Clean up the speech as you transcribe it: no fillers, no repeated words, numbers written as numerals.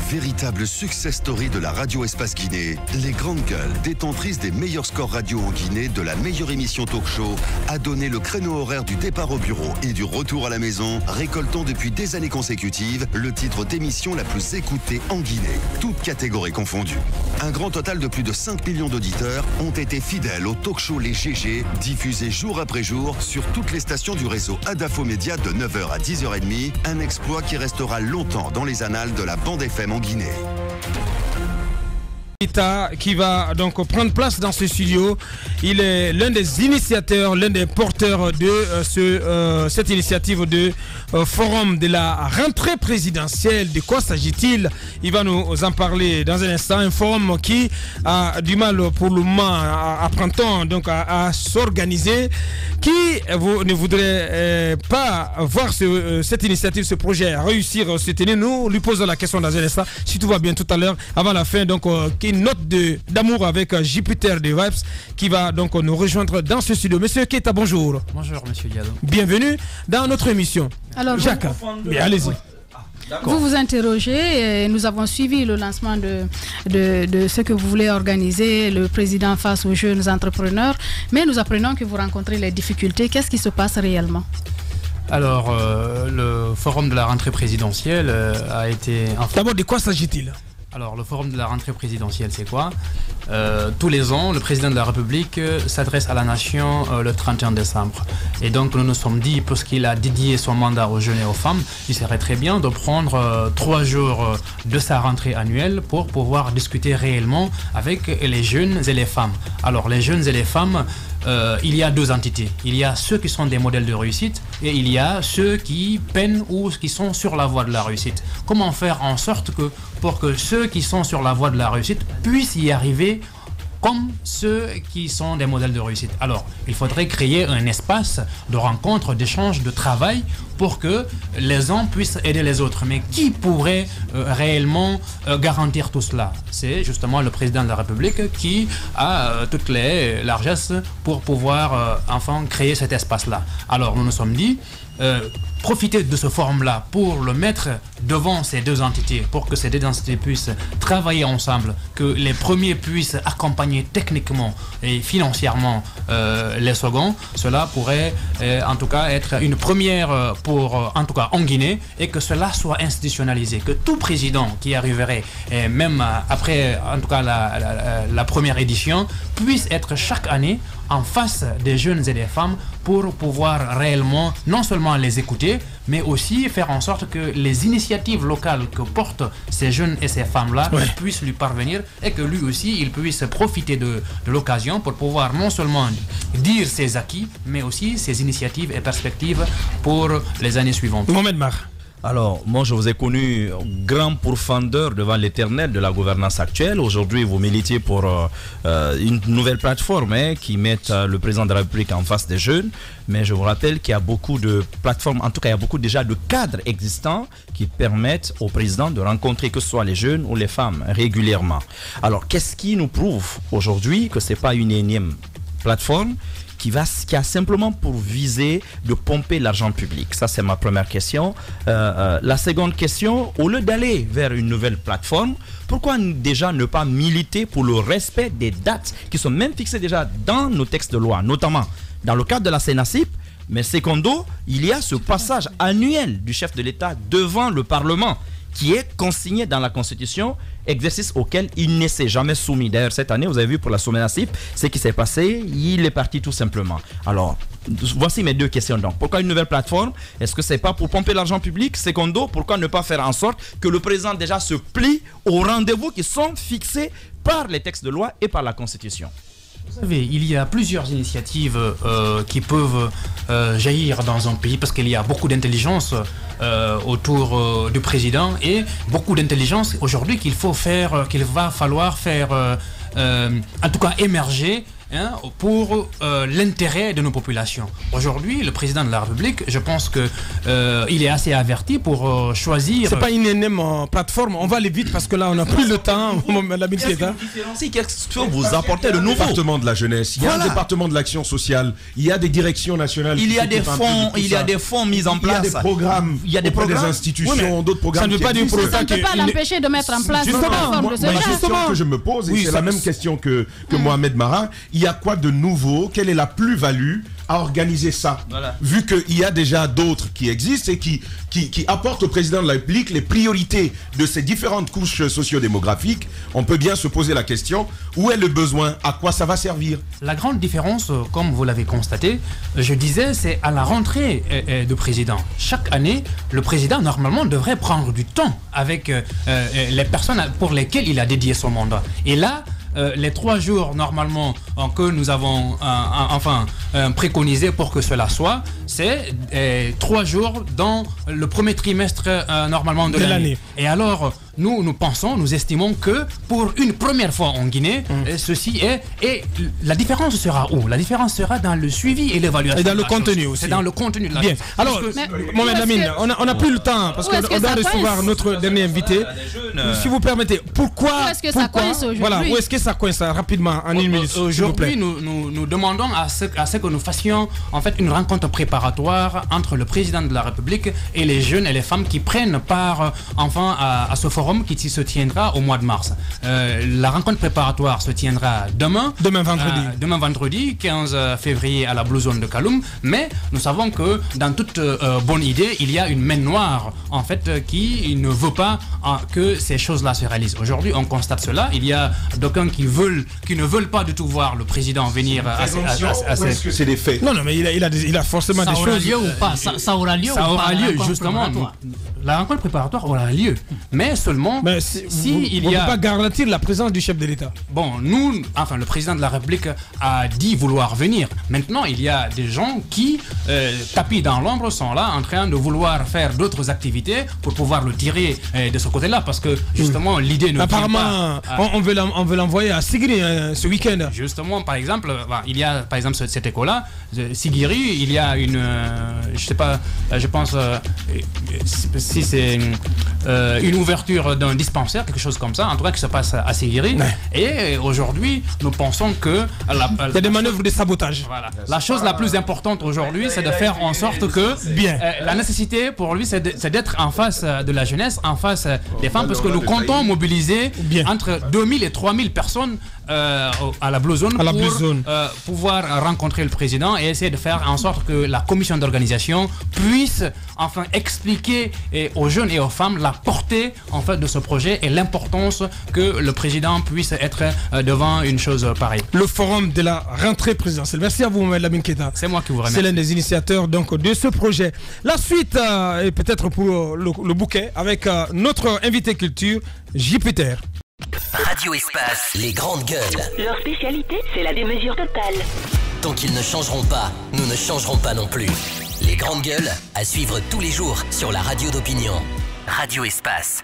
véritable success story de la radio Espace Guinée, les Grandes Gueules, détentrices des meilleurs scores radio en Guinée, de la meilleure émission talk show, a donné le créneau horaire du départ au bureau et du retour à la maison, récoltant depuis des années consécutives le titre d'émission la plus écoutée en Guinée, toutes catégories confondues. Un grand total de plus de 5 millions d'auditeurs ont été fidèles au talk show Les GG, diffusé jour après jour sur toutes les stations du réseau Adafo Média de 9h à 10h30, un exploit qui restera longtemps dans les annales de la bande FM en Guinée. Qui va donc prendre place dans ce studio. Il est l'un des initiateurs, l'un des porteurs de cette initiative de forum de la rentrée présidentielle. De quoi s'agit-il? Il va nous en parler dans un instant. Un forum qui a du mal pour le moment à prendre donc à s'organiser, qui ne voudrait pas voir cette initiative, ce projet réussir, se tenir. Nous lui posons la question dans un instant, si tout va bien tout à l'heure, avant la fin, donc une note d'amour avec Jupiter de Vibes qui va donc nous rejoindre dans ce studio. Monsieur Keita, bonjour. Bonjour Monsieur Diallo. Bienvenue dans notre émission. Alors, Jacques, allez-y. Vous vous interrogez et nous avons suivi le lancement de ce que vous voulez organiser, le président face aux jeunes entrepreneurs, mais nous apprenons que vous rencontrez les difficultés. Qu'est-ce qui se passe réellement? Alors, le forum de la rentrée présidentielle a été... D'abord, de quoi s'agit-il? Alors, le forum de la rentrée présidentielle, c'est quoi? Tous les ans, le président de la République s'adresse à la nation le 31 décembre. Et donc, nous nous sommes dit, puisqu'il a dédié son mandat aux jeunes et aux femmes, il serait très bien de prendre 3 jours de sa rentrée annuelle pour pouvoir discuter réellement avec les jeunes et les femmes. Alors, les jeunes et les femmes, il y a 2 entités. Il y a ceux qui sont des modèles de réussite et il y a ceux qui peinent ou qui sont sur la voie de la réussite. Comment faire en sorte que pour que ceux qui sont sur la voie de la réussite puissent y arriver comme ceux qui sont des modèles de réussite? Alors, il faudrait créer un espace de rencontre, d'échange, de travail pour que les uns puissent aider les autres. Mais qui pourrait réellement garantir tout cela? C'est justement le président de la République qui a toutes les largesses pour pouvoir enfin créer cet espace-là. Alors, nous nous sommes dit, profiter de ce forum-là pour le mettre devant ces 2 entités, pour que ces 2 entités puissent travailler ensemble, que les premiers puissent accompagner techniquement et financièrement les seconds. Cela pourrait en tout cas être une première pour, en tout cas en Guinée, et que cela soit institutionnalisé, que tout président qui arriverait, même après en tout cas la première édition, puisse être chaque année en face des jeunes et des femmes pour pouvoir réellement non seulement les écouter, mais aussi faire en sorte que les initiatives locales que portent ces jeunes et ces femmes-là puissent lui parvenir et que lui aussi, il puisse profiter de l'occasion pour pouvoir non seulement dire ses acquis, mais aussi ses initiatives et perspectives pour les années suivantes. Mohamed Mar. Alors, moi, je vous ai connu grand pourfendeur devant l'éternel de la gouvernance actuelle. Aujourd'hui, vous militez pour une nouvelle plateforme qui met le président de la République en face des jeunes. Mais je vous rappelle qu'il y a beaucoup de plateformes, en tout cas, il y a beaucoup déjà de cadres existants qui permettent au président de rencontrer que ce soit les jeunes ou les femmes régulièrement. Alors, qu'est-ce qui nous prouve aujourd'hui que ce n'est pas une énième plateforme qui a simplement pour viser de pomper l'argent public? Ça, c'est ma première question. La seconde question, au lieu d'aller vers une nouvelle plateforme, pourquoi déjà ne pas militer pour le respect des dates qui sont même fixées déjà dans nos textes de loi, notamment dans le cadre de la CENACIP? Mais secondo, il y a ce passage annuel du chef de l'État devant le Parlement qui est consigné dans la Constitution, exercice auquel il ne s'est jamais soumis. D'ailleurs, cette année, vous avez vu pour la CENACIP, ce qui s'est passé, il est parti tout simplement. Alors, voici mes 2 questions donc. Pourquoi une nouvelle plateforme? Est-ce que c'est pas pour pomper l'argent public? Secondo, pourquoi ne pas faire en sorte que le président déjà se plie aux rendez-vous qui sont fixés par les textes de loi et par la Constitution? Vous savez, il y a plusieurs initiatives qui peuvent jaillir dans un pays parce qu'il y a beaucoup d'intelligence autour du président et beaucoup d'intelligence aujourd'hui qu'il va falloir faire, en tout cas émerger hein, pour l'intérêt de nos populations. Aujourd'hui, le président de la République, je pense que il est assez averti pour choisir. C'est pas une énième plateforme. On va aller vite parce que là, on n'a plus le temps. Qu'est-ce que vous apportez de nouveau? Département de la jeunesse, il y a un département de l'action sociale, il y a des directions nationales. Il y a des fonds, mis en place. Il y a des programmes, il y a des programmes, des institutions, d'autres programmes. Ça ne veut pas dire pour autant ça ne peut pas l'empêcher de mettre en place une plateforme de ce genre. La question que je me pose, et c'est la même question que Mohamed Mara, il y a quoi de nouveau? Quelle est la plus-value à organiser ça? Vu qu'il y a déjà d'autres qui existent et qui apportent au président de la République les priorités de ces différentes couches socio-démographiques, on peut bien se poser la question, où est le besoin? À quoi ça va servir? La grande différence, comme vous l'avez constaté, je disais, c'est à la rentrée de président. Chaque année, le président, normalement, devrait prendre du temps avec les personnes pour lesquelles il a dédié son mandat. Et là, les 3 jours normalement que nous avons préconisé pour que cela soit, c'est 3 jours dans le premier trimestre normalement de l'année. Et alors, nous pensons, nous estimons que pour une première fois en Guinée, ceci est... Et la différence sera où? La différence sera dans le suivi et l'évaluation. Et dans le contenu aussi. C'est dans le contenu de la Bien. chose. Alors, Mohamed Lamine, on n'a plus le temps parce qu'on doit recevoir notre dernier invité. Si vous permettez, pourquoi... Où est-ce que ça coince aujourd'hui? Voilà, où est-ce que ça coince rapidement en une minute? Aujourd'hui, nous demandons à ce que nous fassions en fait une rencontre préparatoire entre le président de la République et les jeunes et les femmes qui prennent part à ce forum qui se tiendra au mois de mars. La rencontre préparatoire se tiendra demain vendredi 15 février à la Blue Zone de Kaloum, mais nous savons que dans toute bonne idée, il y a une main noire en fait qui ne veut pas que ces choses-là se réalisent. Aujourd'hui, on constate cela. Il y a d'aucuns qui ne veulent pas du tout voir le président venir à est-ce que c'est des faits? Non, mais il a forcément des choses. Ça aura lieu ou pas? Ça aura lieu ou pas? Ça aura lieu, justement. La rencontre préparatoire aura lieu, mais seulement on ne peut pas garantir la présence du chef de l'État. Bon, le président de la République a dit vouloir venir. Maintenant, il y a des gens qui, tapis dans l'ombre, sont là en train de vouloir faire d'autres activités pour pouvoir le tirer de ce côté-là, parce que justement, l'idée ne... Apparemment, on veut l'envoyer à Sigiri ce week-end. Justement, par exemple, il y a par exemple cette école-là, Sigiri, il y a une... je sais pas, je pense... si c'est une ouverture d'un dispensaire, quelque chose comme ça, en tout cas qui se passe à Sigiri. Et aujourd'hui, nous pensons que... il y a des manœuvres de sabotage. Voilà. La chose la plus importante aujourd'hui, c'est de faire en sorte que... la nécessité pour lui, c'est d'être en face de la jeunesse, en face des femmes, parce que nous comptons mobiliser entre 2000 et 3000 personnes à la Blue Zone pour pouvoir rencontrer le président et essayer de faire en sorte que la commission d'organisation puisse enfin expliquer aux jeunes et aux femmes la portée en fait de ce projet et l'importance que le président puisse être devant une chose pareille. Le forum de la rentrée présidentielle. Merci à vous, Mohamed Lamine Keita. C'est moi qui vous remercie. C'est l'un des initiateurs donc de ce projet. La suite est peut-être pour le bouquet avec notre invité culture, Jupiter. Radio Espace, les grandes gueules. Leur spécialité, c'est la démesure totale. Tant qu'ils ne changeront pas, nous ne changerons pas non plus. Les grandes gueules, à suivre tous les jours sur la radio d'opinion. Radio Espace.